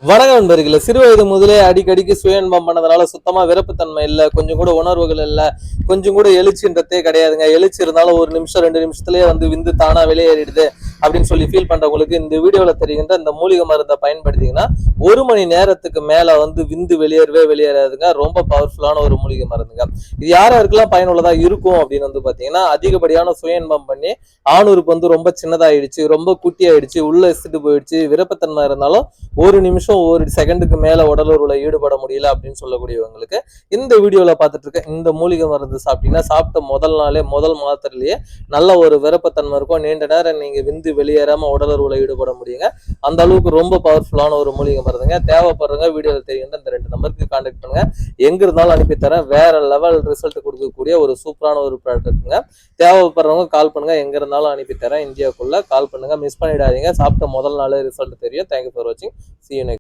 வணக்கம் நண்பர்களே. சிறு வயது முதலே அடிக்கடிக்கு சுய இன்பம் பண்ணதுனால சுத்தமா விருப்பத்தன்மை இல்லை, கொஞ்சம் கூட உணர்வுகள் இல்லை, கொஞ்சம் கூட எழுச்சின்றதே கிடையாதுங்க. எழுச்சி இருந்தாலும் ஒரு நிமிஷம் 2 நிமிஷத்துலயே விந்து தானா வெளியேறிடுது அப்படின்னு சொல்லி ஃபீல் பண்றவங்களுக்கு இந்த வீடியோல தெரிகின்ற இந்த மூலிகை மருந்தை பயன்படுத்திங்கன்னா 1 மணி நேரத்துக்கு மேல விந்து வெளியேறாதுங்க. ரொம்ப பவர்ஃபுல்லான ஒரு மூலிகை மருந்துங்க. இது யாருக்கெல்லாம் பயனுள்ளதா இருக்கும் அப்படின்னு பாத்தீங்கன்னா, அதிகப்படியான சுய இன்பம் பண்ணி ஆணுறுப்பு ரொம்ப சின்னதாயிடுச்சு, ரொம்ப குட்டி ஆயிடுச்சு, உள்ள எசிட்டு போயிடுச்சு, விருப்பத்தன்மை இருந்தாலும் 1 நிமிஷம் 1 செகண்டுக்கு மேல உடலுறவுல ஈடுபட முடியல அப்படின்னு சொல்லக்கூடியவங்களுக்கு இந்த வீடியோல பார்த்துட்டு இருக்க இந்த மூலிகை மருந்து சாப்பிட்டீங்கன்னா சாப்பிட்ட முதல் நாளே முதல் மாத்திரையிலேயே நல்ல ஒரு விருப்பத்தன்மை இருக்கும். நீண்ட நேரம் நீங்க விந்து வெளியேறாம உடலுறவுல ஈடுபட முடியுங்க. அந்த அளவுக்கு ரொம்ப பவர்ஃபுல்லான ஒரு மூலிகை மருந்துங்க. தேவைப்படுறவங்க வீடியோல தெரியுங்க இந்த 2 நம்பருக்கு கான்டாக்ட் பண்ணுங்க. எங்க இருந்தாலும் அனுப்பி தரேன். வேற லெவல் ரிசல்ட் கொடுக்கக்கூடிய ஒரு சூப்பரான ஒரு ப்ராடக்ட்டுங்க. தேவைப்படுறவங்க கால் பண்ணுங்க. எங்க இருந்தாலும் அனுப்பி தரேன். இந்தியாவுக்குள்ள கால் பண்ணுங்க. மிஸ் பண்ணிடாதீங்க. சாப்பிட்ட முதல் நாளே ரிசல்ட் தெரியும். தேங்க்யூ ஃபார் வாட்சிங். See you next.